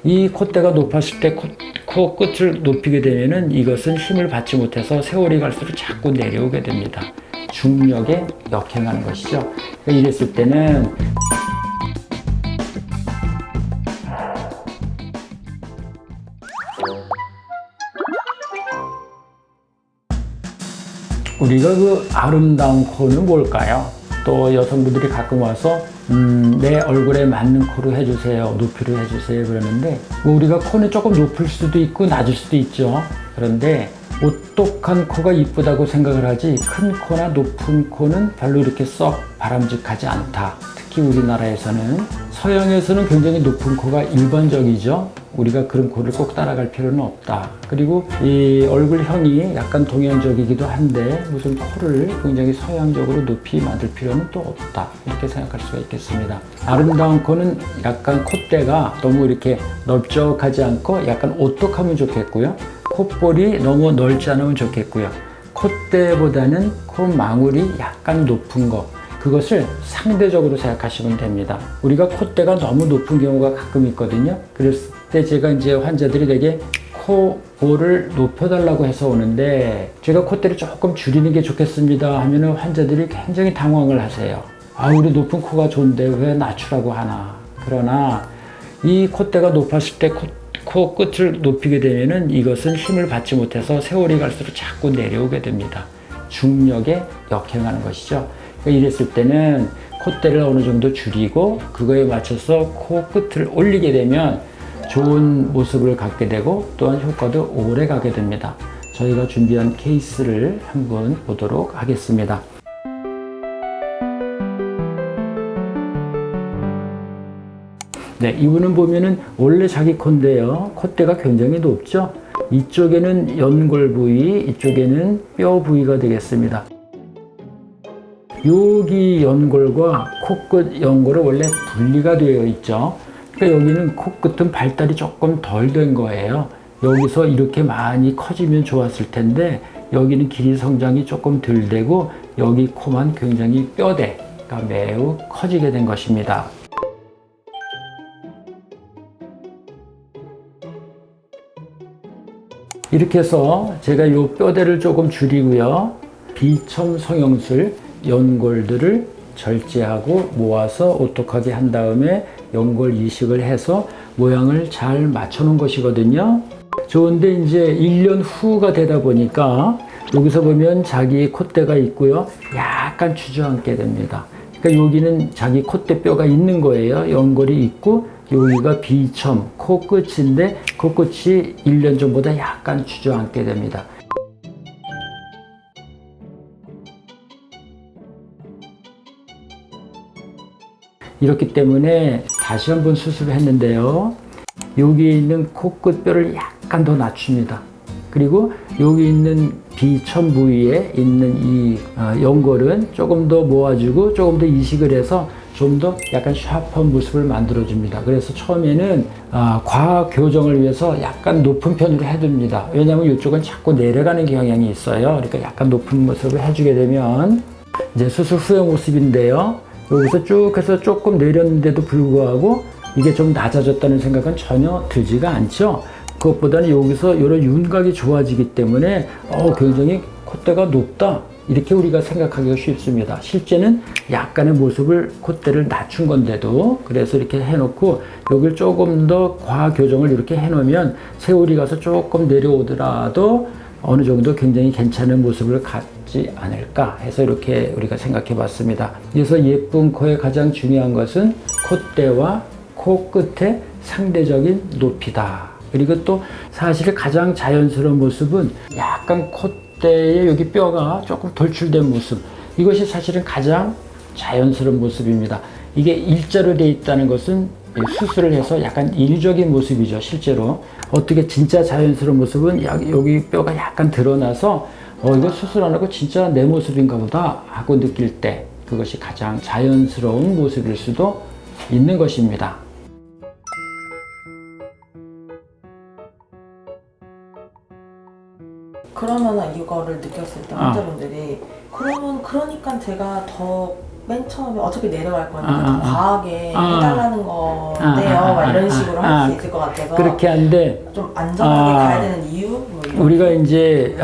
이 콧대가 높았을 때 코 끝을 높이게 되면은 이것은 힘을 받지 못해서 세월이 갈수록 자꾸 내려오게 됩니다. 중력에 역행하는 것이죠. 이랬을 때는 우리가 그 아름다운 코는 뭘까요? 또 여성분들이 가끔 와서 내 얼굴에 맞는 코로 해주세요, 높이로 해주세요 그러는데 뭐 우리가 코는 조금 높을 수도 있고 낮을 수도 있죠. 그런데 오똑한 코가 이쁘다고 생각을 하지 큰 코나 높은 코는 별로 이렇게 썩 바람직하지 않다. 특히 우리나라에서는, 서양에서는 굉장히 높은 코가 일반적이죠. 우리가 그런 코를 꼭 따라갈 필요는 없다. 그리고 이 얼굴형이 약간 동양적이기도 한데 무슨 코를 굉장히 서양적으로 높이 만들 필요는 또 없다. 이렇게 생각할 수가 있겠습니다. 아름다운 코는 약간 콧대가 너무 이렇게 넓적하지 않고 약간 오똑하면 좋겠고요. 콧볼이 너무 넓지 않으면 좋겠고요. 콧대보다는 콧망울이 약간 높은 거, 그것을 상대적으로 생각하시면 됩니다. 우리가 콧대가 너무 높은 경우가 가끔 있거든요. 그랬을 때 제가 이제 환자들이 되게 코볼을 높여달라고 해서 오는데 제가 콧대를 조금 줄이는 게 좋겠습니다 하면은 환자들이 굉장히 당황을 하세요. 아, 우리 높은 코가 좋은데 왜 낮추라고 하나. 그러나 이 콧대가 높았을 때 코 끝을 높이게 되면은 이것은 힘을 받지 못해서 세월이 갈수록 자꾸 내려오게 됩니다. 중력에 역행하는 것이죠. 이랬을 때는 콧대를 어느 정도 줄이고 그거에 맞춰서 코 끝을 올리게 되면 좋은 모습을 갖게 되고 또한 효과도 오래 가게 됩니다. 저희가 준비한 케이스를 한번 보도록 하겠습니다. 네, 이분은 보면은 원래 자기 코인데요. 콧대가 굉장히 높죠. 이쪽에는 연골 부위, 이쪽에는 뼈 부위가 되겠습니다. 여기 연골과 코끝 연골은 원래 분리가 되어 있죠. 그러니까 여기는 코끝은 발달이 조금 덜 된 거예요. 여기서 이렇게 많이 커지면 좋았을 텐데 여기는 길이 성장이 조금 덜 되고 여기 코만 굉장히 뼈대가 매우 커지게 된 것입니다. 이렇게 해서 제가 이 뼈대를 조금 줄이고요. 비첨 성형술 연골들을 절제하고 모아서 오똑하게 한 다음에 연골 이식을 해서 모양을 잘 맞춰 놓은 것이거든요. 좋은데 이제 1년 후가 되다 보니까 여기서 보면 자기 콧대가 있고요. 약간 주저앉게 됩니다. 그러니까 여기는 자기 콧대 뼈가 있는 거예요. 연골이 있고 여기가 비첨, 코끝인데 코끝이 1년 전보다 약간 주저앉게 됩니다. 이렇기 때문에 다시 한번 수술을 했는데요. 여기에 있는 코끝 뼈를 약간 더 낮춥니다. 그리고 여기 있는 비첨 부위에 있는 이 연골은 조금 더 모아주고 조금 더 이식을 해서 좀 더 약간 샤프한 모습을 만들어줍니다. 그래서 처음에는 과학 교정을 위해서 약간 높은 편으로 해둡니다. 왜냐하면 이쪽은 자꾸 내려가는 경향이 있어요. 그러니까 약간 높은 모습을 해주게 되면 이제 수술 후의 모습인데요. 여기서 쭉 해서 조금 내렸는데도 불구하고 이게 좀 낮아졌다는 생각은 전혀 들지가 않죠. 그것보다는 여기서 이런 윤곽이 좋아지기 때문에 굉장히 콧대가 높다 이렇게 우리가 생각하기가 쉽습니다. 실제는 약간의 모습을 콧대를 낮춘 건데도 그래서 이렇게 해놓고 여기를 조금 더 과학 교정을 이렇게 해놓으면 세월이 가서 조금 내려오더라도 어느 정도 굉장히 괜찮은 모습을 갖지 않을까 해서 이렇게 우리가 생각해 봤습니다. 그래서 예쁜 코의 가장 중요한 것은 콧대와 코끝의 상대적인 높이다. 그리고 또 사실 가장 자연스러운 모습은 약간 콧대에 여기 뼈가 조금 돌출된 모습. 이것이 사실은 가장 자연스러운 모습입니다. 이게 일자로 되어 있다는 것은 수술을 해서 약간 일적인 모습이죠. 실제로 어떻게 진짜 자연스러운 모습은 여기 뼈가 약간 드러나서 이거 수술 안 하고 진짜 내 모습인가 보다 하고 느낄 때 그것이 가장 자연스러운 모습일 수도 있는 것입니다. 그러면 이거를 느꼈을 때 환자분들이 그러니까 제가 더 맨 처음에 어차피 내려갈 거니까 좀 과하게 해달라는 건데요. 막 이런 식으로 할 수 있을 것 같아서 그렇게 한데 좀 안전하게 가야 되는 이유? 뭐 이런 우리가 이제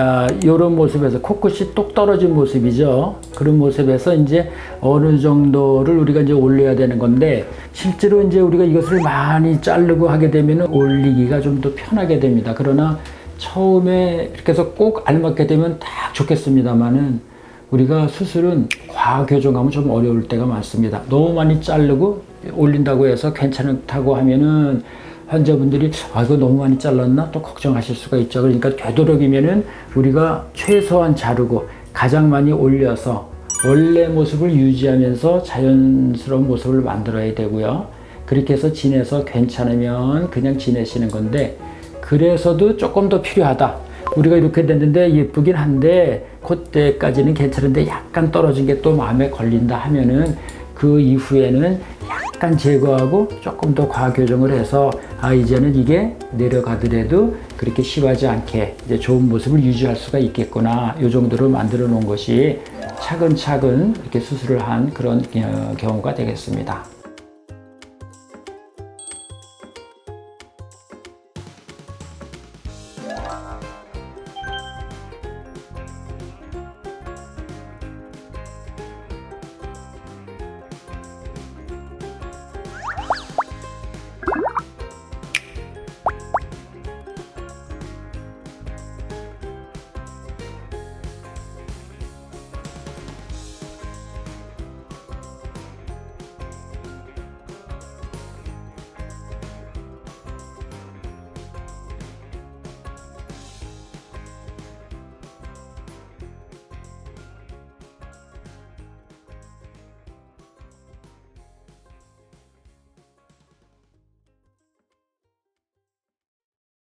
이런 모습에서 코끝이 똑 떨어진 모습이죠. 그런 모습에서 이제 어느 정도를 우리가 이제 올려야 되는 건데 실제로 이제 우리가 이것을 많이 자르고 하게 되면 올리기가 좀 더 편하게 됩니다. 그러나 처음에 이렇게 해서 꼭 알맞게 되면 딱 좋겠습니다만은 우리가 수술은 과교정하면 좀 어려울 때가 많습니다. 너무 많이 자르고 올린다고 해서 괜찮다고 하면은 환자분들이 이거 너무 많이 잘랐나 또 걱정하실 수가 있죠. 그러니까 되도록이면은 우리가 최소한 자르고 가장 많이 올려서 원래 모습을 유지하면서 자연스러운 모습을 만들어야 되고요. 그렇게 해서 지내서 괜찮으면 그냥 지내시는 건데 그래서도 조금 더 필요하다. 우리가 이렇게 됐는데 예쁘긴 한데 그때까지는 괜찮은데 약간 떨어진 게 또 마음에 걸린다 하면은 그 이후에는 약간 제거하고 조금 더 과교정을 해서 이제는 이게 내려가더라도 그렇게 심하지 않게 이제 좋은 모습을 유지할 수가 있겠구나. 이 정도로 만들어 놓은 것이 차근차근 이렇게 수술을 한 그런 경우가 되겠습니다.